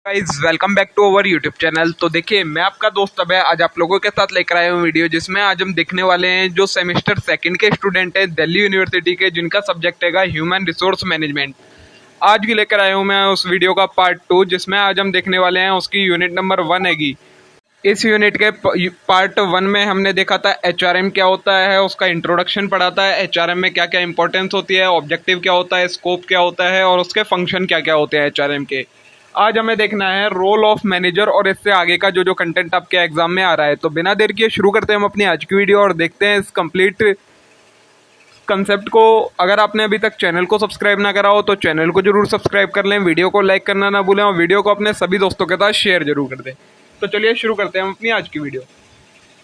Guys welcome back to our YouTube channel. तो देखिए, मैं आपका दोस्त अभय आज आप लोगों के साथ लेकर आया हूँ वीडियो, जिसमें आज हम देखने वाले हैं जो सेमेस्टर सेकंड के स्टूडेंट हैं दिल्ली यूनिवर्सिटी के, जिनका सब्जेक्ट हैगा ह्यूमन रिसोर्स मैनेजमेंट। आज भी लेकर आया हूँ मैं उस वीडियो का पार्ट 2, जिसमें आज हम देखने वाले हैं उसकी यूनिट नंबर 1 हैगी। इस यूनिट के पार्ट 1 में हमने देखा था एचआरएम क्या होता है, उसका इंट्रोडक्शन पढ़ा था, एचआरएम में क्या क्या इंपॉर्टेंस होती है, ऑब्जेक्टिव क्या होता है, स्कोप क्या होता है और उसके फंक्शन क्या क्या होते हैं एचआरएम के। आज हमें देखना है रोल ऑफ मैनेजर और इससे आगे का जो जो कंटेंट आपके एग्जाम में आ रहा है। तो बिना देर किए शुरू करते हैं हम अपनी आज की वीडियो और देखते हैं इस कंप्लीट कंसेप्ट को। अगर आपने अभी तक चैनल को सब्सक्राइब ना करा हो तो चैनल को जरूर सब्सक्राइब कर लें, वीडियो को लाइक करना ना भूलें और वीडियो को अपने सभी दोस्तों के साथ शेयर जरूर कर दें। तो चलिए शुरू करते हैं हम अपनी आज की वीडियो।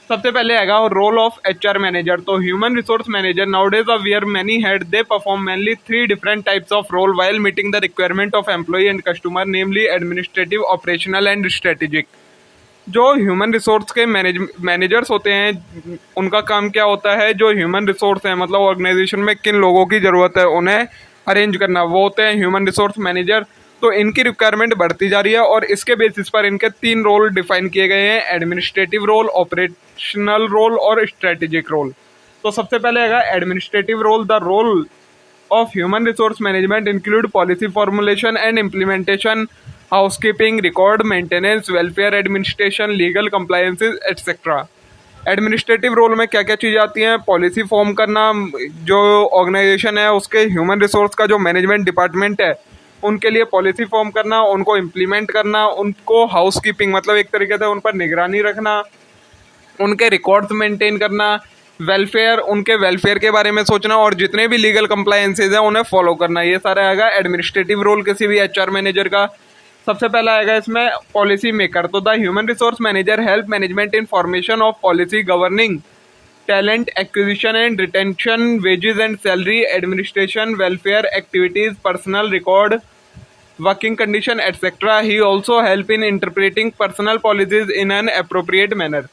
सबसे पहले आएगा रोल ऑफ एचआर मैनेजर। तो human resource manager nowadays of where many head they perform mainly 3 different types of role while meeting the requirement of employ and customer, namely administrative, operational and strategic. जो human resource के managers होते हैं उनका काम क्या होता है, जो ह्यूमन रिसोर्स है मतलब ऑर्गेनाइजेशन में किन लोगों की ज़रूरत है उन्हें अरेंज करना, वो होते हैं ह्यूमन रिसोर्स मैनेजर। तो इनकी रिक्वायरमेंट बढ़ती जा रही है और इसके बेसिस पर इनके 3 रोल डिफाइन किए गए हैं, एडमिनिस्ट्रेटिव रोल, ऑपरेशनल रोल और स्ट्रेटेजिक रोल। तो सबसे पहले आएगा administrative role. The role of human resource management include policy formulation and implementation, housekeeping, record maintenance, welfare administration, legal compliances, etc. Administrative role में क्या क्या चीज़ें आती हैं, पॉलिसी फॉर्म करना, जो ऑर्गेनाइजेशन है उसके ह्यूमन रिसोर्स का जो मैनेजमेंट डिपार्टमेंट है उनके लिए पॉलिसी फॉर्म करना, उनको इम्प्लीमेंट करना, उनको हाउस कीपिंग मतलब एक तरीके से उन पर निगरानी रखना, उनके रिकॉर्ड्स मेंटेन करना, वेलफेयर, उनके वेलफेयर के बारे में सोचना और जितने भी लीगल कंप्लायंसेज हैं उन्हें फॉलो करना। ये सारा आएगा एडमिनिस्ट्रेटिव रोल किसी भी एचआर मैनेजर का। सबसे पहला आएगा इसमें पॉलिसी मेकर। तो the human resource manager help management in formation of policy governing talent acquisition and retention, wages and salary, administration, welfare activities, personal record, working condition etcetera. He also help in interpreting personal policies in an appropriate manner.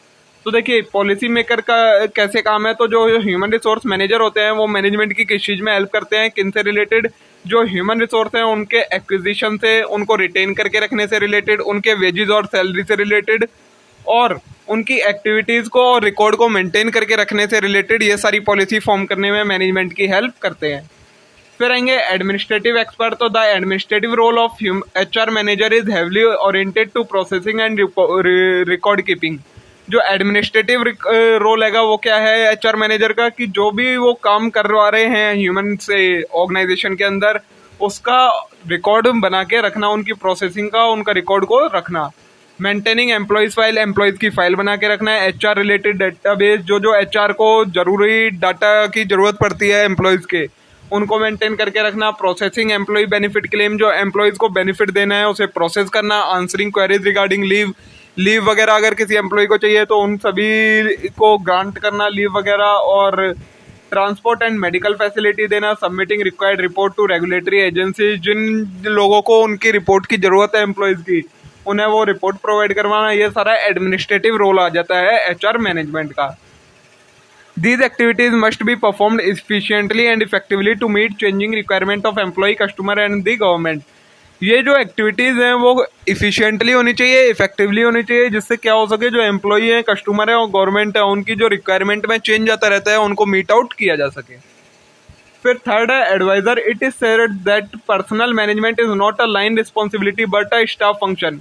तो देखिए, policy maker का कैसे काम है, तो जो human resource manager होते हैं वो मैनेजमेंट की किस चीज़ में हेल्प करते हैं, किन से रिलेटेड, जो ह्यूमन रिसोर्स हैं उनके एक्विजिशन से, उनको रिटेन करके रखने से रिलेटेड, उनके वेजेस और सैलरी से रिलेटेड और उनकी एक्टिविटीज़ को और रिकॉर्ड को मेंटेन करके रखने से रिलेटेड ये सारी पॉलिसी फॉर्म करने में मैनेजमेंट की हेल्प करते हैं। फिर आएंगे एडमिनिस्ट्रेटिव एक्सपर्ट। तो the administrative role of HR manager is heavily oriented to processing and record keeping. जो एडमिनिस्ट्रेटिव रोल हैगा वो क्या है एचआर मैनेजर का, कि जो भी वो काम करवा रहे हैं ह्यूमन से ऑर्गेनाइजेशन के अंदर उसका रिकॉर्ड बना के रखना, उनकी प्रोसेसिंग का उनका रिकॉर्ड को रखना। मेंटेनिंग एम्प्लॉयज़ फाइल, एम्प्लॉयज़ की फाइल बना के रखना है। एचआर रिलेटेड डेटाबेस, जो एचआर को जरूरी डाटा की जरूरत पड़ती है एम्प्लॉयज़ के उनको मेंटेन करके रखना। प्रोसेसिंग एम्प्लॉय बेनिफिट क्लेम, जो एम्प्लॉयज़ को बेनिफिट देना है उसे प्रोसेस करना। आंसरिंग क्वेरीज रिगार्डिंग लीव वगैरह अगर किसी एम्प्लॉय को चाहिए तो उन सभी को ग्रांट करना लीव वगैरह। और ट्रांसपोर्ट एंड मेडिकल फैसिलिटी देना। Submitting required report to regulatory agency, जिन लोगों को उनकी रिपोर्ट की ज़रूरत है एम्प्लॉयज़ की उन्हें वो रिपोर्ट प्रोवाइड करवाना। ये सारा एडमिनिस्ट्रेटिव रोल आ जाता है एचआर मैनेजमेंट का। These activities must be performed efficiently and effectively to meet changing requirement of employee, customer and the government. ये जो एक्टिविटीज़ हैं वो इफ़िशियंटली होनी चाहिए, इफेक्टिवली होनी चाहिए, जिससे क्या हो सके जो एम्प्लॉई है, कस्टमर है और गवर्नमेंट है उनकी जो रिक्वायरमेंट में चेंज आता रहता है उनको मीट आउट किया जा सके। फिर थर्ड है adviser. It is said that personal management is not a line responsibility but a staff function.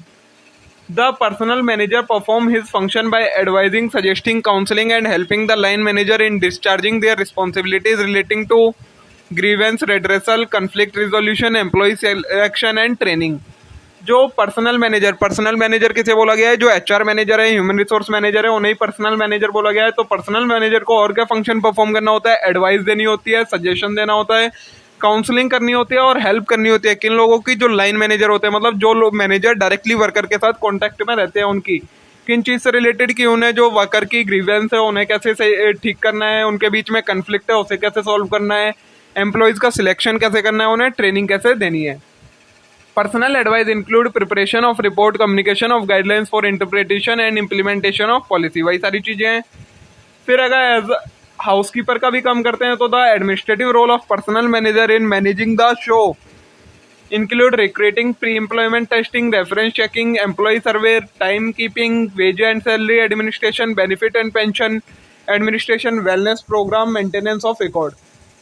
The personal manager perform his function by advising, suggesting, counseling and helping the line manager in discharging their responsibilities relating to grievance redressal, conflict resolution, employee selection and training। जो personal manager किसे बोला गया है, जो HR manager है, human resource manager है, उन्हें personal manager बोला गया है। तो पर्सनल मैनेजर को और क्या फंक्शन परफॉर्म करना होता है, एडवाइस देनी होती है, सजेशन देना होता है, काउंसलिंग करनी होती है और हेल्प करनी होती है। किन लोगों की, जो लाइन मैनेजर होते हैं मतलब जो लोग मैनेजर डायरेक्टली वर्कर के साथ कॉन्टैक्ट में रहते हैं उनकी किन चीज़ से रिलेटेड, कि उन्हें जो वर्कर की ग्रीवेंस है उन्हें कैसे ठीक करना है, उनके बीच में कन्फ्लिक्ट है उसे कैसे सॉल्व करना है, एम्प्लॉयज़ का सिलेक्शन कैसे करना है, उन्हें ट्रेनिंग कैसे देनी है। Personal advice include preparation of report, communication of guidelines for interpretation and implementation of policy, वही सारी चीज़ें हैं। फिर अगर एज हाउसकीपर का भी काम करते हैं तो the administrative role of personal manager in managing the show include recruiting, pre-employment testing, reference checking, employee survey, time keeping, wage and salary administration, benefit and pension administration, wellness program, maintenance of record।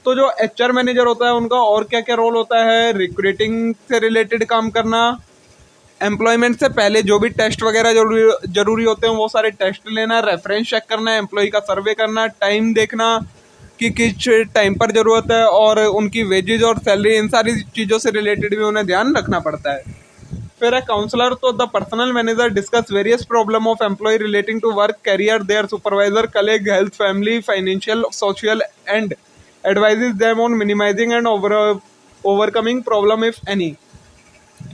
तो जो HR manager होता है उनका और क्या क्या role होता है? रिक्रूटिंग से रिलेटेड काम करना, एम्प्लॉयमेंट से पहले जो भी टेस्ट वगैरह जरूरी होते हैं वो सारे टेस्ट लेना, रेफरेंस चेक करना, एम्प्लॉय का सर्वे करना, टाइम देखना कि किस टाइम पर जरूरत है, और उनकी वेजेज और सैलरी, इन सारी चीज़ों से रिलेटेड भी उन्हें ध्यान रखना पड़ता है। फिर है काउंसलर। तो the personal manager discuss various problem of employ relating to work, career, their supervisor, colleague, health, family, financial, social and advises them on minimising and overcoming problem if any.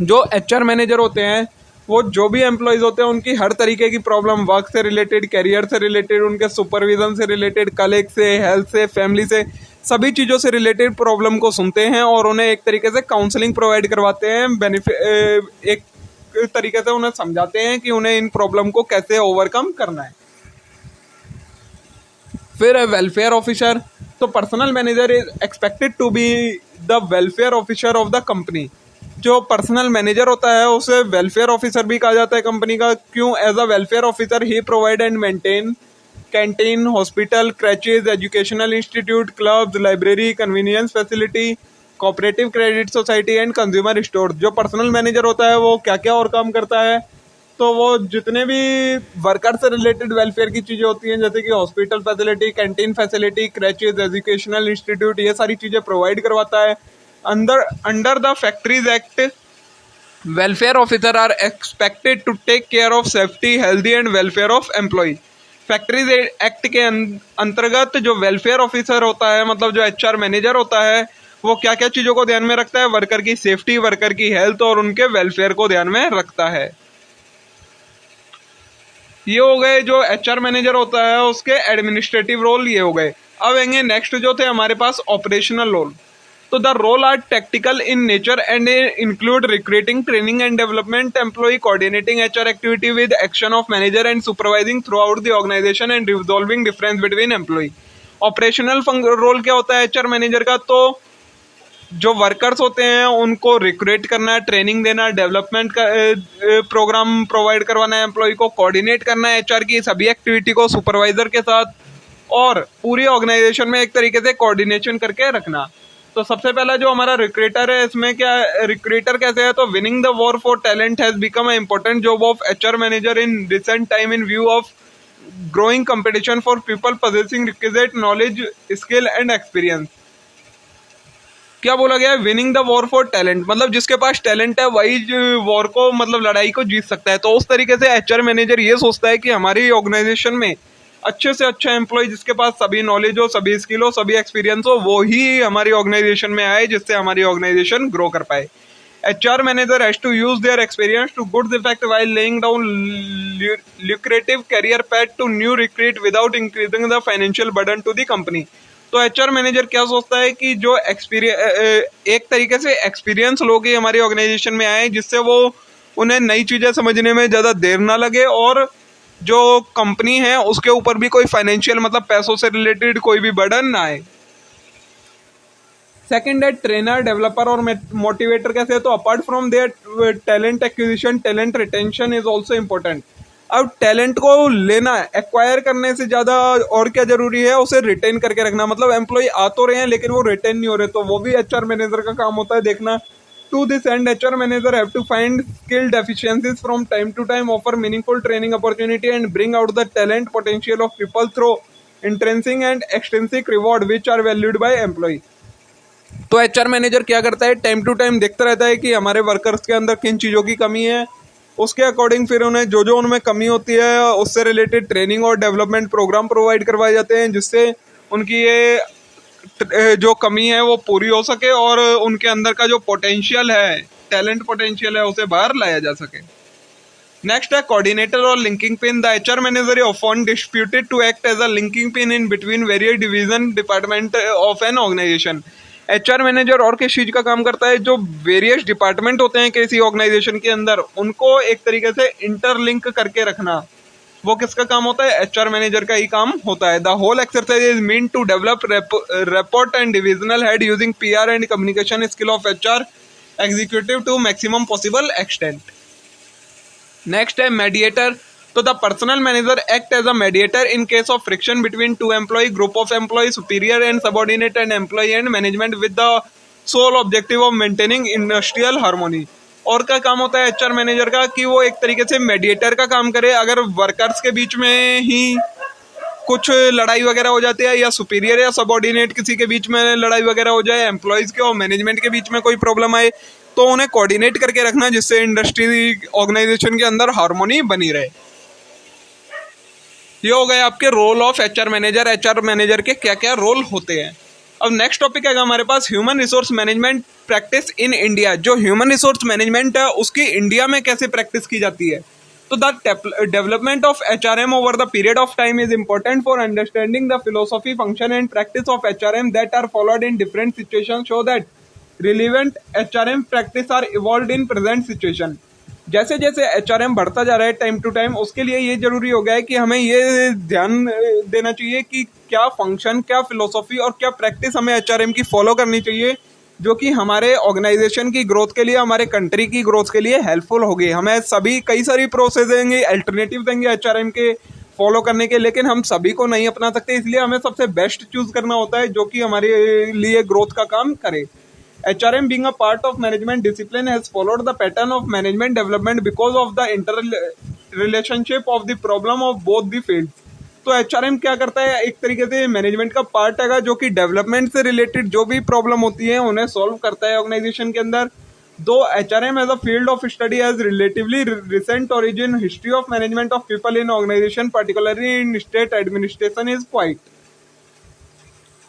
जो एचआर मैनेजर होते हैं वो जो भी employees होते हैं उनकी हर तरीके की प्रॉब्लम, वर्क से रिलेटेड, करियर से रिलेटेड, उनके सुपरविजन से रिलेटेड, कलीग से, हेल्थ से, फैमिली से, सभी चीज़ों से रिलेटेड प्रॉब्लम को सुनते हैं और उन्हें एक तरीके से काउंसलिंग प्रोवाइड करवाते हैं, एक तरीके से उन्हें समझाते हैं कि उन्हें इन प्रॉब्लम को कैसे ओवरकम करना है। फिर है वेलफेयर ऑफिसर। तो personal manager is expected to be the welfare officer of the company. जो पर्सनल मैनेजर होता है उसे वेलफेयर ऑफिसर भी कहा जाता है कंपनी का। क्यों? एज अ वेलफेयर ऑफिसर ही provide and maintain canteen, hospital, creches, educational institute, clubs, library, convenience facility, cooperative credit society and consumer store. जो पर्सनल मैनेजर होता है वो क्या क्या और काम करता है? तो वो जितने भी वर्कर से रिलेटेड वेलफेयर की चीज़ें होती हैं, जैसे कि hospital facility, canteen facility, creches, educational institute, ये सारी चीज़ें प्रोवाइड करवाता है। Under the factories act, welfare officer are expected to take care of safety, healthy and welfare of employ. Factories act के अंतर्गत जो वेलफेयर ऑफिसर होता है, मतलब जो एचआर मैनेजर होता है, वो क्या क्या चीज़ों को ध्यान में रखता है? वर्कर की सेफ्टी, वर्कर की हेल्थ और उनके वेलफेयर को ध्यान में रखता है। ये हो गए जो एचआर मैनेजर होता है उसके एडमिनिस्ट्रेटिव रोल, ये हो गए। अब आएंगे नेक्स्ट जो थे हमारे पास ऑपरेशनल रोल। तो the role are tactical in nature and include recruiting, training and development employ, coordinating HR activity with action of manager and supervising throughout the organisation and resolving difference between employ. Operational role क्या होता है HR manager का? तो जो workers होते हैं उनको recruit करना, ट्रेनिंग देना, डेवलपमेंट का प्रोग्राम प्रोवाइड करवाना है एम्प्लॉय को, कोऑर्डिनेट करना है एचआर की सभी एक्टिविटी को सुपरवाइजर के साथ, और पूरी ऑर्गेनाइजेशन में एक तरीके से कोऑर्डिनेशन करके रखना। तो सबसे पहला जो हमारा रिक्रूटर है, इसमें क्या रिक्रूटर कैसे है? तो winning the war for talent has become a important job of HR manager in recent time in view of growing competition for people possessing requisite knowledge, skill and experience. क्या बोला गया है? Winning the war for talent, मतलब जिसके पास talent है वही war को, मतलब लड़ाई को जीत सकता है। तो उस तरीके से एचआर मैनेजर ये सोचता है कि हमारी ऑर्गेनाइजेशन में अच्छे से अच्छा एम्प्लॉय जिसके पास सभी नॉलेज हो, सभी स्किल हो, सभी एक्सपीरियंस हो, वो ही हमारी ऑर्गेनाइजेशन में आए, जिससे हमारी ऑर्गेनाइजेशन ग्रो कर पाए। HR manager has to use their experience to good effect while laying down lucrative career path to new recruit without increasing the financial burden to the company। तो HR मैनेजर क्या सोचता है कि जो एक तरीके से एक्सपीरियंस लोग ही हमारी ऑर्गेनाइजेशन में आए, जिससे वो उन्हें नई चीज़ें समझने में ज़्यादा देर ना लगे और जो कंपनी है उसके ऊपर भी कोई फाइनेंशियल, मतलब पैसों से रिलेटेड कोई भी बर्डन ना आए। सेकेंड है ट्रेनर, डेवलपर और मोटिवेटर कैसे है? तो apart from their talent acquisition, talent retention is also important. अब टैलेंट को लेना, एक्वायर करने से ज़्यादा और क्या जरूरी है? उसे रिटेन करके रखना। मतलब एम्प्लॉय आ तो रहे हैं लेकिन वो रिटेन नहीं हो रहे, तो वो भी HR मैनेजर का काम होता है देखना। To this end, HR manager have to find skill deficiencies from time to time, offer meaningful training opportunity and bring out the talent potential of people through intrinsic and extrinsic reward which are valued by employee। तो HR manager क्या करता है? Time to time देखता रहता है कि हमारे workers के अंदर किन चीज़ों की कमी है, उसके अकॉर्डिंग फिर उन्हें जो जो उनमें कमी होती है उससे रिलेटेड ट्रेनिंग और डेवलपमेंट प्रोग्राम प्रोवाइड करवाए जाते हैं, जिससे उनकी ये जो कमी है वो पूरी हो सके और उनके अंदर का जो पोटेंशियल है, टैलेंट पोटेंशियल है, उसे बाहर लाया जा सके। नेक्स्ट है कोऑर्डिनेटर और linking pin. The HR manager is often disputed to act as a linking pin in between various division department of an organisation. HR manager और किस चीज का काम करता है? जो वेरियस डिपार्टमेंट होते हैं किसी ऑर्गेनाइजेशन के अंदर, उनको एक तरीके से इंटरलिंक करके रखना, वो किसका काम होता है? HR मैनेजर का ही काम होता है। The whole exercise is mean to develop report and divisional head using PR and communication skill of HR executive to maximum possible extent. Next है मेडिएटर। तो the personal manager act as a mediator in case of friction between two employ, group of employ, superior and subordinate and employ and management with the sole objective of maintaining industrial harmony. और क्या काम होता है HR manager का कि वो एक तरीके से मेडिएटर का काम करे। अगर वर्कर्स के बीच में ही कुछ लड़ाई वगैरह हो जाती है, या सुपीरियर या सबऑर्डिनेट किसी के बीच में लड़ाई वगैरह हो जाए, एम्प्लॉयज के और मैनेजमेंट के बीच में कोई प्रॉब्लम आए, तो उन्हें कोऑर्डिनेट करके रखना जिससे इंडस्ट्री ऑर्गेनाइजेशन के अंदर हार्मोनी बनी रहे। ये हो गए आपके role of HR manager. HR manager के क्या क्या रोल होते हैं। अब नेक्स्ट टॉपिक है हमारे पास human resource management practice in India. जो ह्यूमन रिसोर्स मैनेजमेंट है उसकी इंडिया में कैसे प्रैक्टिस की जाती है। तो the development of HRM over the period of time is important for understanding the philosophy, function and practice of HRM that are followed in different situations so that relevant HRM practice are evolved in present situation. जैसे जैसे HRM बढ़ता जा रहा है time to time, उसके लिए ये जरूरी हो गया है कि हमें ये ध्यान देना चाहिए कि क्या फंक्शन, क्या फिलोसॉफी और क्या प्रैक्टिस हमें एचआरएम की फॉलो करनी चाहिए, जो कि हमारे ऑर्गेनाइजेशन की ग्रोथ के लिए, हमारे कंट्री की ग्रोथ के लिए हेल्पफुल होगी। हमें सभी कई सारी प्रोसेस देंगे, अल्टरनेटिव देंगे एचआरएम के फॉलो करने के, लेकिन हम सभी को नहीं अपना सकते। इसलिए हमें सबसे बेस्ट चूज करना होता है जो कि हमारे लिए ग्रोथ का काम करे। HRM being a part of management discipline has followed the pattern of management development because of the interrelationship of the problem of both the fields। तो HRM क्या करता है, एक तरीके से मैनेजमेंट का पार्ट है जो कि डेवलपमेंट से रिलेटेड जो भी प्रॉब्लम होती है उन्हें सॉल्व करता है ऑर्गेनाइजेशन के अंदर। Though HRM as a field of study has relatively recent origin, history of management of people in organisation particularly in state administration is quite.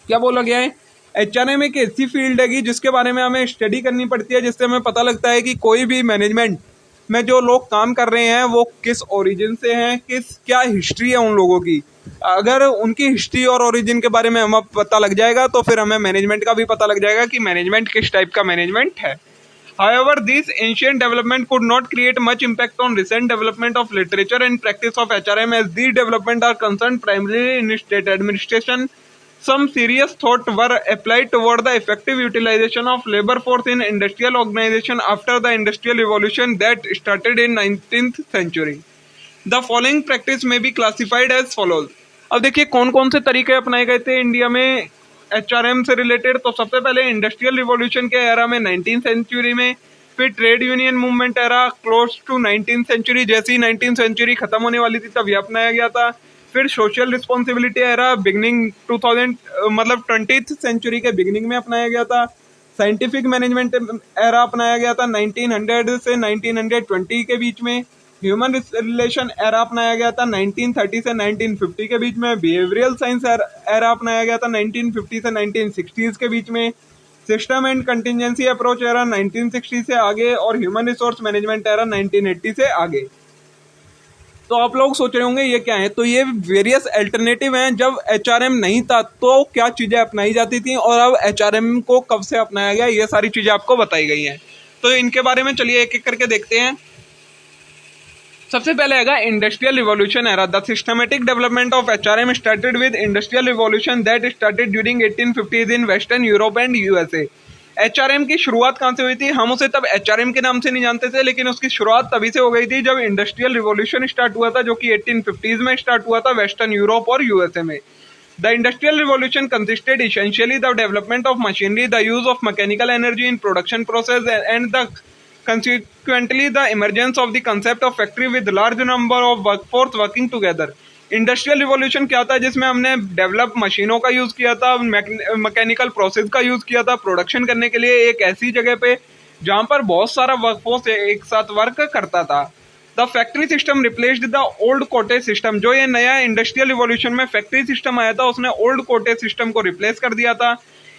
क्या बोला गया है, एचआरएम एक ऐसी फील्ड है जिसके बारे में हमें स्टडी करनी पड़ती है, जिससे हमें पता लगता है कि कोई भी मैनेजमेंट में जो लोग काम कर रहे हैं वो किस ओरिजिन से हैं, क्या हिस्ट्री है उन लोगों की। अगर उनकी हिस्ट्री और ओरिजिन के बारे में हमें पता लग जाएगा तो फिर हमें मैनेजमेंट का भी पता लग जाएगा कि मैनेजमेंट किस टाइप का मैनेजमेंट है। However, this ancient development could not create much impact on recent development of literature and practice of HRM, as these developments are concerned primarily in state administration. Some serious thought were applied toward the effective utilization of labor force in industrial organization after the industrial revolution that started in 19th century. The following practice may be classified as follows। अब देखिए कौन कौन से तरीके अपनाए गए थे India में एचआरएम से रिलेटेड। तो सबसे पहले इंडस्ट्रियल रिवॉल्यूशन के एरा में 19th सेंचुरी में, फिर trade union movement era close to 19th century, जैसी 19th सेंचुरी खत्म होने वाली थी तब यह अपनाया गया था। फिर सोशल रिस्पॉन्सिबिलिटी एरा बिगनिंग 2000 मतलब 20th सेंचुरी के बिगनिंग में अपनाया गया था। साइंटिफिक मैनेजमेंट एरा अपनाया गया था 1900 से 1920 के बीच में। ह्यूमन रिलेशन एरा अपनाया गया था 1930 से 1950 के बीच में। बिहेवियरल साइंस एरा अपनाया गया था 1950 से 1960s के बीच में। System and contingency approach era 1960 से आगे, और ह्यूमन रिसोर्स मैनेजमेंट एरा 1980 से आगे। तो आप लोग सोच रहे होंगे ये क्या है, तो ये वेरियस अल्टरनेटिव हैं। जब एचआरएम नहीं था तो क्या चीजें अपनाई जाती थी, और अब एचआरएम को कब से अपनाया गया, ये सारी चीजें आपको बताई गई हैं। तो इनके बारे में चलिए एक एक करके देखते हैं। सबसे पहले आएगा industrial revolution era. The systematic development of HRM started with industrial revolution that started during 1850s in western Europe and USA. HRM की शुरुआत कहां से हुई थी, हम उसे तब एचआरएम के नाम से नहीं जानते थे, लेकिन उसकी शुरुआत तभी से हो गई थी जब इंडस्ट्रियल रिवॉल्यूशन स्टार्ट हुआ था, जो कि 1850s में स्टार्ट हुआ था वेस्टर्न यूरोप और यूएसए में। The industrial revolution consisted essentially the development of machinery, the use of mechanical energy in production process, and the consequently the emergence of the concept of factory with large number of workforce working together। Industrial revolution क्या था, जिसमें हमने develop मशीनों का use किया था, mechanical process का use किया था प्रोडक्शन करने के लिए एक ऐसी जगह पे जहां पर बहुत सारा वर्कफोर्स एक साथ वर्क करता था। The factory system replaced the old cottage system. जो ये नया इंडस्ट्रियल रिवॉल्यूशन में फैक्ट्री सिस्टम आया था उसने ओल्ड कोटेज सिस्टम को रिप्लेस कर दिया था।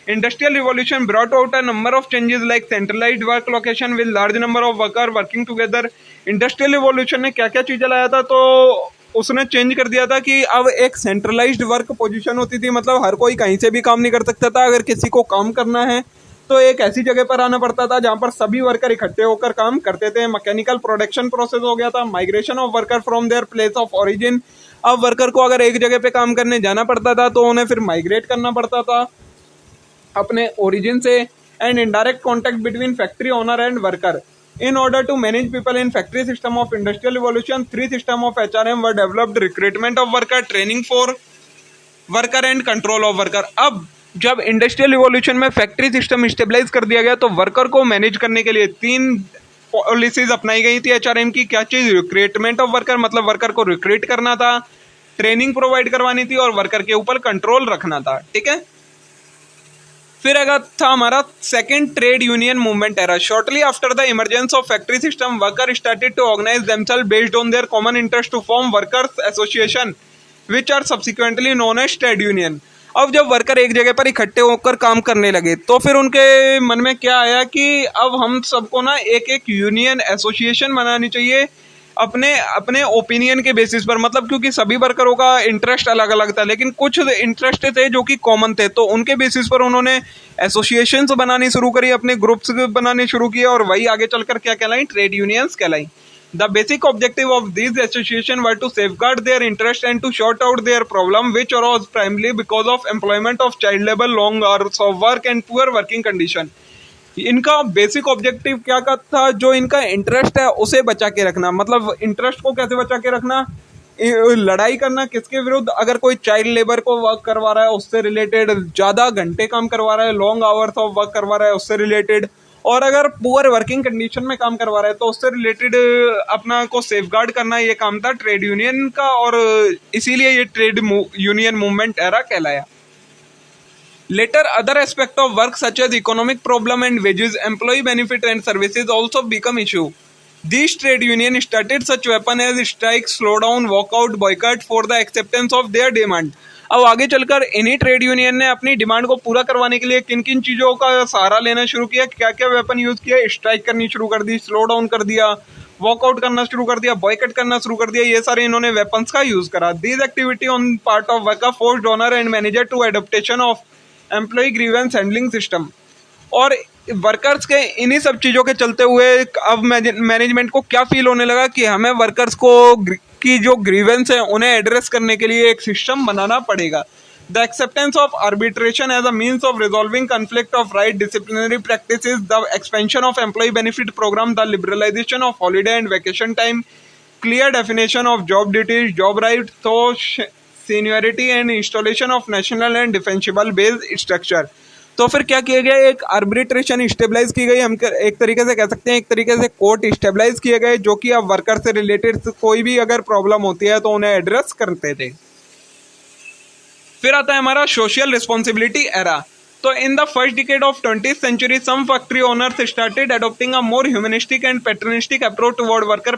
Industrial revolution brought out a number of changes like centralised work location with large number of worker working together. Industrial revolution ने क्या क्या चीजें लाया था, तो उसने चेंज कर दिया था कि अब एक सेंट्रलाइज्ड वर्क पोजीशन होती थी, मतलब हर कोई कहीं से भी काम नहीं कर सकता था। अगर किसी को काम करना है तो एक ऐसी जगह पर आना पड़ता था जहां पर सभी वर्कर इकट्ठे होकर काम करते थे। मैकेनिकल प्रोडक्शन प्रोसेस हो गया था, migration of worker from their place of origin. अब वर्कर को अगर एक जगह पे काम करने जाना पड़ता था तो उन्हें फिर माइग्रेट करना पड़ता था अपने ओरिजिन से। and indirect contact between factory owner and worker. In order to manage people in factory system of industrial revolution, three system of HRM were developed: recruitment of worker, training for worker and control of worker. अब जब industrial revolution में factory system stabilise कर दिया गया तो worker को manage करने के लिए तीन पॉलिसीज अपनाई गई थी एचआरएम की। क्या चीज? रिक्रूटमेंट ऑफ वर्कर, मतलब वर्कर को रिक्रूट करना था, ट्रेनिंग प्रोवाइड करवानी थी और वर्कर के ऊपर कंट्रोल रखना था। ठीक है। फिर अगर था हमारा second trade union movement era. Shortly after the emergence of factory system, worker started to organise themself based on their common interest to form workers association which are subsequently known as trade union. अब जब worker एक जगह पर इकट्ठे होकर काम करने लगे तो फिर उनके मन में क्या आया कि अब हम सबको ना एक एक यूनियन एसोसिएशन बनानी चाहिए अपने अपने ओपिनियन के बेसिस पर। मतलब क्योंकि सभी वर्करों का इंटरेस्ट अलग अलग था, लेकिन कुछ इंटरेस्ट थे जो कि कॉमन थे, तो उनके बेसिस पर उन्होंने एसोसिएशंस बनानी शुरू करी, अपने ग्रुप्स बनाने शुरू किए और वही आगे चलकर क्या कहलाई? ट्रेड यूनियंस कहलाई। The basic objective of these associations were to safeguard their interest and to sort out their problem, which arose primarily because of employment of child labor, long hours of work and poor working condition. इनका basic objective क्या का था? जो इनका interest है उसे बचा के रखना। मतलब इंटरेस्ट को कैसे बचा के रखना? लड़ाई करना किसके विरुद्ध? अगर कोई चाइल्ड लेबर को वर्क करवा रहा है उससे रिलेटेड, ज्यादा घंटे काम करवा रहा है, लॉन्ग आवर्स ऑफ वर्क करवा रहा है उससे रिलेटेड, और अगर पुअर वर्किंग कंडीशन में काम करवा रहा है तो उससे रिलेटेड अपना को सेफगार्ड करना, ये काम था ट्रेड यूनियन का, और इसीलिए ये ट्रेड यूनियन मूवमेंट एरा कहलाया। Later, other aspects of work such as economic problem and wages, employee benefit and services also become issue. These trade unions started such weapon as strike, slowdown, walkout, boycott for the acceptance of their demand. अब आगे चलकर इन्हीं trade union ने अपनी demand को पूरा करवाने के लिए किन किन चीजों का सहारा लेना शुरू किया, क्या क्या वेपन यूज किया? स्ट्राइक करनी शुरू कर दी, स्लो डाउन कर दिया, वॉकआउट करना शुरू कर दिया, बॉयकट करना शुरू कर दिया, ये सारे इन्होंने वेपन्स का यूज करा। These activity on part of worker forced owner and manager to adaptation of employ grievance handling system. और वर्कर्स के इन्हीं सब चीजों के चलते हुए अब मैनेजमेंट को क्या फील होने लगा कि हमें वर्कर्स को की जो ग्रीवेंस है उन्हें एड्रेस करने के लिए एक सिस्टम बनाना पड़ेगा। The acceptance of arbitration as a means of resolving conflict of right, disciplinary practices, the expansion of employ benefit program, the liberalisation of holiday and vacation time, clear definition of job duties, job right, तो seniority and installation of national and defensible based structure. तो फिर क्या किया गया? एक arbitration stabilise की गई, हम एक तरीके से कह सकते हैं, एक तरीके से कोर्ट स्टेबलाइज किए गए जो कि अब वर्कर से रिलेटेड कोई भी अगर प्रॉब्लम होती है तो उन्हें एड्रेस करते थे। फिर आता है हमारा सोशल रिस्पॉन्सिबिलिटी एरा। तो in the first decade of 20th century, some factory owners started adopting a more humanistic and paternalistic approach toward worker.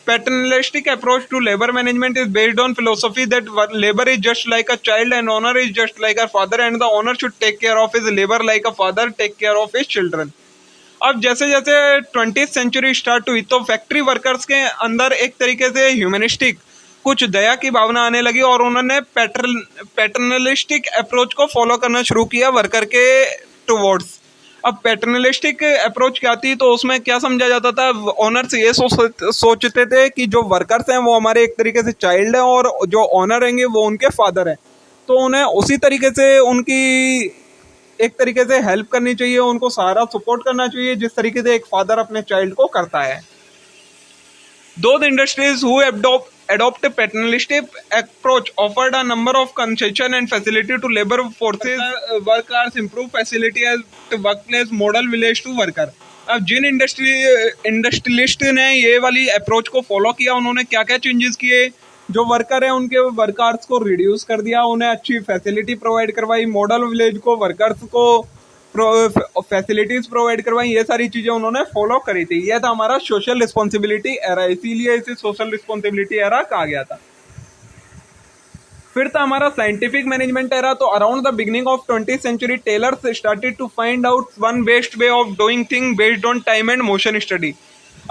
Paternalistic approach to labor management is based on philosophy that labor is just like a child and owner is just like a father, and the owner should take care of his labor like a father take care of his children. अब जैसे जैसे 20th century start हुई तो factory workers के अंदर एक तरीके से ह्यूमनिस्टिक कुछ दया की भावना आने लगी और उन्होंने पैटर्नलिस्टिक अप्रोच को फॉलो करना शुरू किया वर्कर के टुवर्ड्स। अब पैटर्नलिस्टिक अप्रोच क्या थी? तो उसमें क्या समझा जाता था? ओनर्स ये सोचते थे कि जो वर्कर्स हैं वो हमारे एक तरीके से चाइल्ड हैं और जो ओनर रहेंगे वो उनके फादर हैं, तो उन्हें उसी तरीके से उनकी एक तरीके से हेल्प करनी चाहिए, उनको सारा सपोर्ट करना चाहिए जिस तरीके से एक फादर अपने चाइल्ड को करता है। Those industries who adopt a paternalistic approach offered a number of concessions and facility to labor forces, workers, improve facility as workplace model village to worker। अब जिन इंडस्ट्रियलिस्ट ने ये वाली अप्रोच को फॉलो किया उन्होंने क्या क्या चेंजेस किए? जो वर्कर है उनके वर्कर्स को रिड्यूस कर दिया, उन्हें अच्छी फैसिलिटी प्रोवाइड करवाई, मॉडल विलेज को वर्कर्स को फैसिलिटीज प्रोवाइड करवाई, ये सारी चीजें उन्होंने फॉलो करी थी। यह था हमारा सोशल रिस्पॉन्सिबिलिटी एरा, इसीलिए इसे सोशल रिस्पॉन्सिबिलिटी एरा कहा गया था। फिर था हमारा साइंटिफिक मैनेजमेंट एरा। तो around the beginning of 20th century, Taylor's started to find out one best way of doing thing based on time and motion study.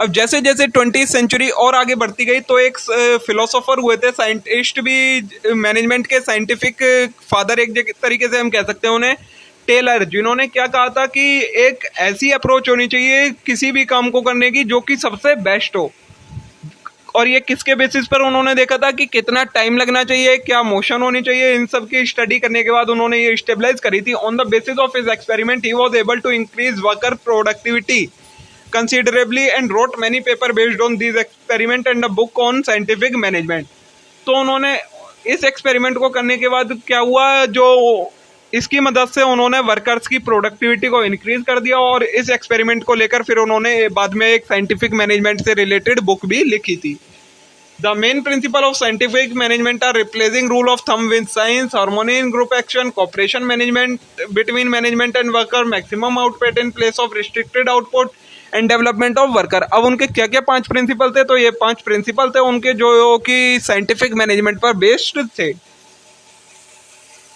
अब जैसे जैसे 20th century और आगे बढ़ती गई तो एक फिलोसोफर हुए थे, साइंटिस्ट भी, मैनेजमेंट के साइंटिफिक फादर एक तरीके से हम कह सकते हैं उन्हें, टेलर, जिन्होंने क्या कहा था कि एक ऐसी अप्रोच होनी चाहिए किसी भी काम को करने की जो कि सबसे बेस्ट हो। और ये किसके बेसिस पर उन्होंने देखा था कि कितना टाइम लगना चाहिए, क्या मोशन होनी चाहिए, इन सब की स्टडी करने के बाद उन्होंने ये स्टेबलाइज करी थी। On the basis of his experiment he was able to increase worker productivity considerably and wrote many paper based on these experiment and a book on scientific management। तो उन्होंने इस एक्सपेरिमेंट को करने के बाद क्या हुआ, जो इसकी मदद से उन्होंने वर्कर्स की प्रोडक्टिविटी को इंक्रीज कर दिया और इस एक्सपेरिमेंट को लेकर फिर उन्होंने बाद में एक साइंटिफिक मैनेजमेंट से रिलेटेड बुक भी लिखी थी। The main principle of scientific management are replacing rule of thumb with science, harmony in group action, cooperation management between management and worker, maximum output in place of restricted output and development of worker. अब उनके क्या क्या 5 principal थे, तो ये 5 principal थे उनके जो कि साइंटिफिक मैनेजमेंट पर बेस्ड थे।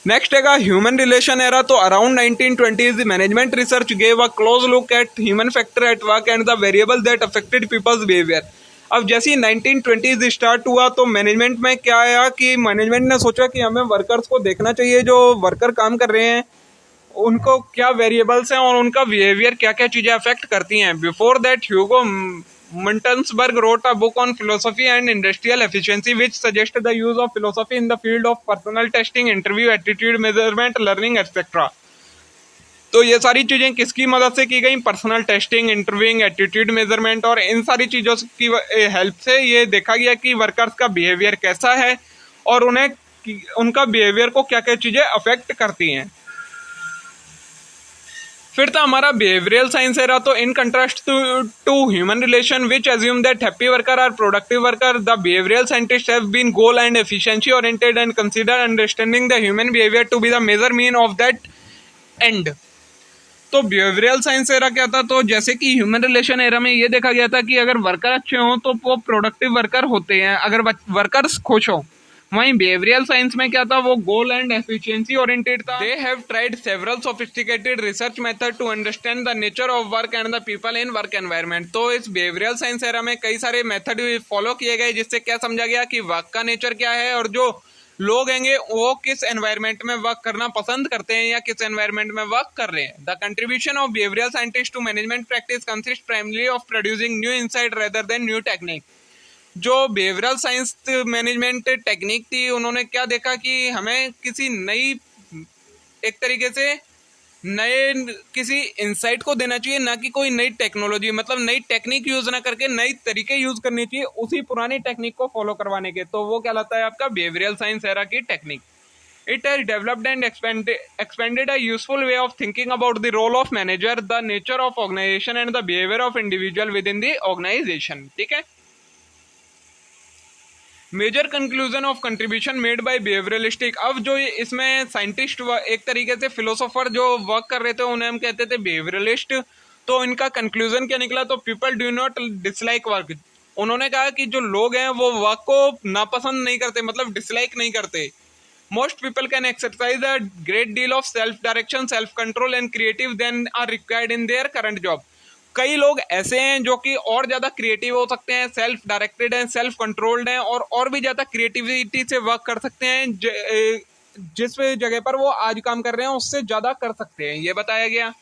नेक्स्ट है ह्यूमन रिलेशन एरा। तो around 1920s management research gave a close look at human factor at work and the variable that affected peoples behaviour. अब जैसे ही 1920s स्टार्ट हुआ तो मैनेजमेंट में क्या आया कि मैनेजमेंट ने सोचा कि हमें वर्कर्स को देखना चाहिए, जो वर्कर काम कर रहे हैं उनको क्या वेरिएबल्स हैं और उनका बिहेवियर क्या क्या चीजें अफेक्ट करती हैं। Before that Hugo Munsterberg wrote a book on philosophy and industrial efficiency which suggest the use of philosophy in the field of personal testing, interview, attitude measurement, learning etcetera. तो ये सारी चीजें किसकी मदद से की गई, personal testing, interviewing, attitude measurement और इन सारी चीजों की हेल्प से ये देखा गया कि वर्कर्स का बिहेवियर कैसा है और उन्हें उनका बिहेवियर को क्या क्या चीजें अफेक्ट करती हैं। फिर था हमारा बिहेवियरल साइंस एरा। तो in contrast to human relation which assume that happy worker are productive worker, the behavioural scientist have been goal and efficiency oriented and consider understanding the human behaviour to be the major mean of that end. तो behavioural science era क्या था, तो जैसे कि human relation era में ये देखा गया था कि अगर वर्कर अच्छे हों तो वो प्रोडक्टिव वर्कर होते हैं, अगर वर्कर्स खुश हों। वहीं बिहेवियरल साइंस में क्या था, वो गोल एंड एफिशिएंसी ओरिएंटेड था। They have tried several sophisticated research method to understand the nature of work and the people in work environment. तो इस बिहेवियरल साइंस एरा में कई सारे मेथड फॉलो किए गए जिससे क्या समझा गया कि वर्क का नेचर क्या है और जो लोग हैंगे वो किस एनवायरनमेंट में वर्क करना पसंद करते हैं या किस एनवायरनमेंट में वर्क कर रहे हैं। The contribution of behavioural scientist to management practice consist primarily of producing new insight rather than new technique. जो बिहेवियरल साइंस मैनेजमेंट टेक्निक थी उन्होंने क्या देखा कि हमें किसी नई एक तरीके से नए किसी इंसाइट को देना चाहिए, ना कि कोई नई टेक्नोलॉजी, मतलब नई टेक्निक यूज ना करके नई तरीके यूज करनी चाहिए उसी पुरानी टेक्निक को फॉलो करवाने के। तो वो कहलाता है आपका बिहेवियरल साइंस एरा की technique. It has developed and expanded a useful way of thinking about the role of manager, the nature of organisation and the behaviour of individual within the organisation. ठीक है। Major conclusion of contribution made by behaviouralistic. अब जो इसमें scientist एक तरीके से philosopher जो work कर रहे थे उन्हें हम कहते थे बिहेवियरलिस्ट। तो इनका कंक्लूजन क्या निकला, तो people do not dislike work. उन्होंने कहा कि जो लोग हैं वो वर्क को नापसंद नहीं करते, मतलब डिसलाइक नहीं करते। Most people can exercise a great deal of self direction, self control and creative than are required in their current job. कई लोग ऐसे हैं जो कि और ज्यादा क्रिएटिव हो सकते हैं, सेल्फ डायरेक्टेड हैं, सेल्फ कंट्रोल्ड हैं और भी ज्यादा क्रिएटिविटी से वर्क कर सकते हैं, जिस जगह पर वो आज काम कर रहे हैं उससे ज्यादा कर सकते हैं, ये बताया गया।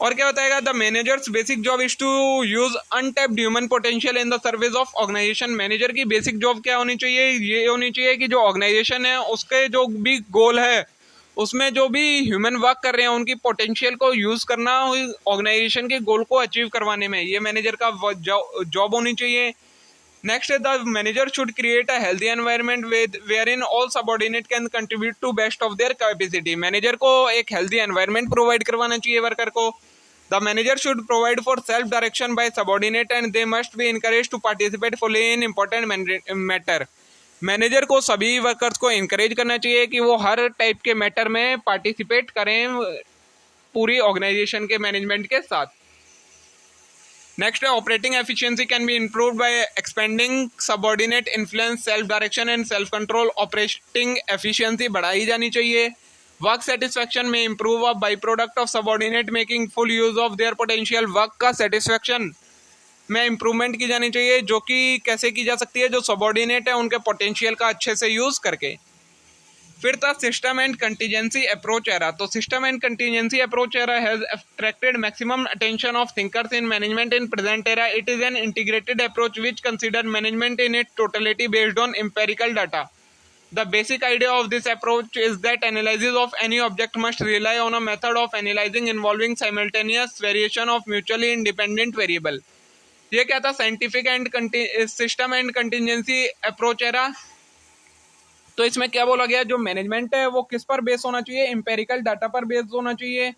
और क्या बताएगा, the manager's basic job is to use untapped human potential in the service of organisation. Manager की बेसिक जॉब क्या होनी चाहिए, ये होनी चाहिए कि जो ऑर्गेनाइजेशन है उसके जो भी गोल है उसमें जो भी ह्यूमन वर्क कर रहे हैं उनकी पोटेंशियल को यूज करना ऑर्गेनाइजेशन के गोल को अचीव करवाने में, ये मैनेजर का जॉब होनी चाहिए। नेक्स्ट है the manager should create a healthy environment wherein all subordinate can contribute to best of their capacity. Manager को एक हेल्दी एनवायरनमेंट प्रोवाइड करवाना चाहिए वर्कर को। The manager should provide for self direction by subordinate and they must be encourage to participate fully in important matter. Manager को सभी workers को encourage करना चाहिए कि वो हर टाइप के मैटर में पार्टिसिपेट करें पूरी ऑर्गेनाइजेशन के मैनेजमेंट के साथ। नेक्स्ट है operating efficiency can be improved by expending subordinate influence, self direction and self control. Operating efficiency बढ़ाई जानी चाहिए। वर्क सेटिस्फैक्शन में improve by product of subordinate making full use of their potential. Work का satisfaction में improvement की जानी चाहिए, जो कि कैसे की जा सकती है, जो सबऑर्डिनेट है उनके पोटेंशियल का अच्छे से यूज करके। फिर था system and contingency approach era. तो system and contingency approach era has attracted maximum attention of thinkers in management in present era. It is an integrated approach which consider management in it totality based on empirical data. The basic idea of this approach is that analysis of any object must rely on a method of analyzing involving simultaneous variation of mutually independent variable। ये क्या था? Scientific and system and contingency approach era. तो इसमें क्या बोला गया, जो management है वो किस पर बेस होना चाहिए? एम्पेरिकल डाटा पर बेस होना चाहिए।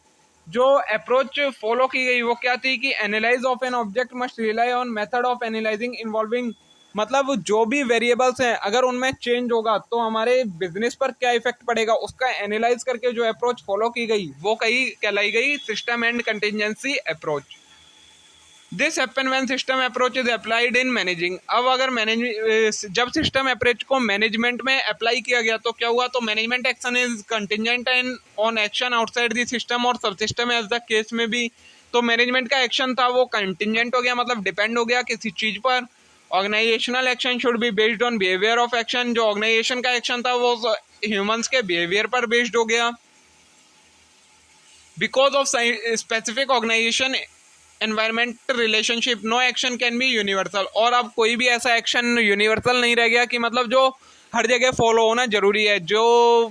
जो अप्रोच फॉलो की गई वो क्या थी कि analyse of an object must rely on method of analysing involving, मतलब जो भी वेरिएबल्स हैं अगर उनमें चेंज होगा तो हमारे बिजनेस पर क्या इफेक्ट पड़ेगा उसका एनालाइज करके जो अप्रोच फॉलो की गई वो कहलाई गई system and contingency approach. This happen when system approach is applied in managing. अब अगर जब सिस्टम अप्रोच को मैनेजमेंट में अप्लाई किया गया तो क्या हुआ? तो management action is contingent and on action outside the system और सब सिस्टम एज द केस में भी। तो मैनेजमेंट का एक्शन था वो कंटिजेंट हो गया, मतलब डिपेंड हो गया किसी चीज पर। Organisational action should be based on behaviour of action. जो ऑर्गेनाइजेशन का एक्शन था वो ह्यूमंस के बिहेवियर पर बेस्ड हो गया। Because of specific organisation environment relationship no action can be universal. और अब कोई भी ऐसा एक्शन यूनिवर्सल नहीं रह गया कि मतलब जो हर जगह फॉलो होना जरूरी है। जो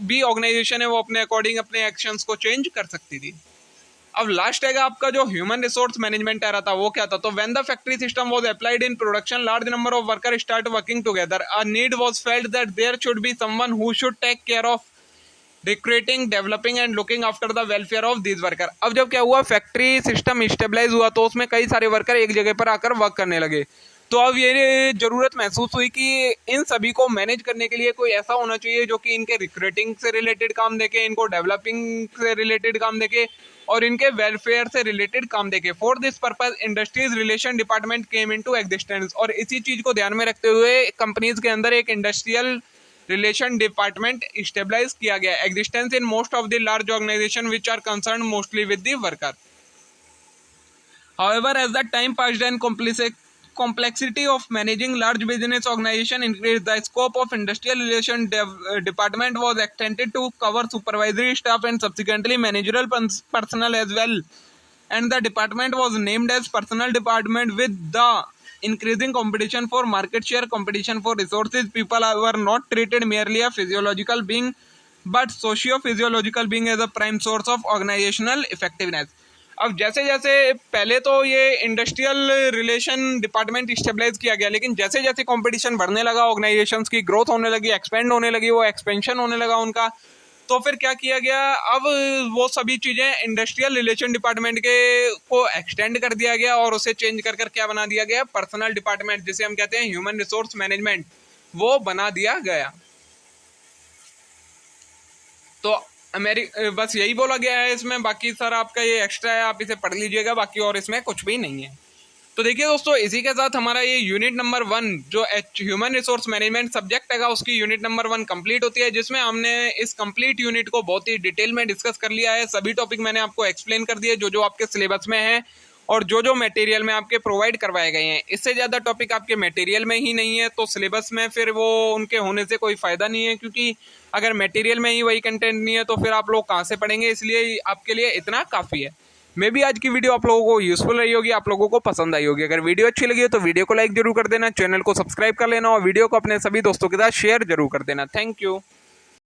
भी ऑर्गेनाइजेशन है वो अपने अकॉर्डिंग अपने एक्शंस को चेंज कर सकती थी। अब लास्ट है आपका जो ह्यूमन रिसोर्स मैनेजमेंट आ रहा था वो क्या था? तो when the factory system was applied in production large number of worker start working together. A need was felt that there should be someone who should take care of recruiting, developing and looking after the welfare of these worker. अब जब क्या हुआ, factory system stabilise हुआ तो उसमें कई सारे worker एक जगह पर आकर वर्क करने लगे। तो अब ये जरूरत महसूस हुई कि इन सभी को मैनेज करने के लिए कोई ऐसा होना चाहिए जो कि इनके रिक्रूटिंग से रिलेटेड काम देखे, इनको डेवलपिंग से रिलेटेड काम देखे और इनके वेलफेयर से रिलेटेड काम देखे। For this purpose industries relation department came into existence. और इसी चीज को ध्यान में रखते हुए कंपनीज के अंदर एक इंडस्ट्रियल रिलेशन डिपार्टमेंट स्टेबलाइज किया गया। Existence in most of the large organisation which are concern mostly with the worker. However, as the time passed and complexity of managing large business organization increased, the scope of industrial relation department was extended to cover supervisory staff and subsequently managerial personnel as well. And the department was named as personnel department. With the increasing competition for market share, competition for resources, people were not treated merely a physiological being but socio-physiological being as a prime source of organizational effectiveness। अब जैसे जैसे पहले तो ये industrial relation department stabilise किया गया, लेकिन जैसे जैसे कंपटीशन बढ़ने लगा, ऑर्गेनाइजेशंस की ग्रोथ होने लगी, एक्सपेंड होने लगी, वो एक्सपेंशन होने लगा उनका, तो फिर क्या किया गया, अब वो सभी चीज़ें इंडस्ट्रियल रिलेशन डिपार्टमेंट के को एक्सटेंड कर दिया गया और उसे चेंज कर कर क्या बना दिया गया? पर्सनल डिपार्टमेंट, जिसे हम कहते हैं ह्यूमन रिसोर्स मैनेजमेंट, वो बना दिया गया। तो बस यही बोला गया है इसमें। बाकी सर आपका ये एक्स्ट्रा है, आप इसे पढ़ लीजिएगा, बाकी और इसमें कुछ भी नहीं है। तो देखिए दोस्तों, इसी के साथ हमारा ये यूनिट नंबर 1 जो ह्यूमन रिसोर्स मैनेजमेंट सब्जेक्ट है उसकी यूनिट नंबर 1 कंप्लीट होती है, जिसमें हमने इस कंप्लीट यूनिट को बहुत ही डिटेल में डिस्कस कर लिया है। सभी टॉपिक मैंने आपको एक्सप्लेन कर दिए जो जो आपके सिलेबस में है और जो जो मटेरियल में आपके प्रोवाइड करवाए गए हैं। इससे ज़्यादा टॉपिक आपके मटेरियल में ही नहीं है तो सिलेबस में फिर वो उनके होने से कोई फ़ायदा नहीं है, क्योंकि अगर मटेरियल में ही वही कंटेंट नहीं है तो फिर आप लोग कहाँ से पढ़ेंगे। इसलिए आपके लिए इतना काफ़ी है। मे बी आज की वीडियो आप लोगों को यूजफुल रही होगी, आप लोगों को पसंद आई होगी। अगर वीडियो अच्छी लगी हो तो वीडियो को लाइक जरूर कर देना, चैनल को सब्सक्राइब कर लेना और वीडियो को अपने सभी दोस्तों के साथ शेयर जरूर कर देना। Thank you.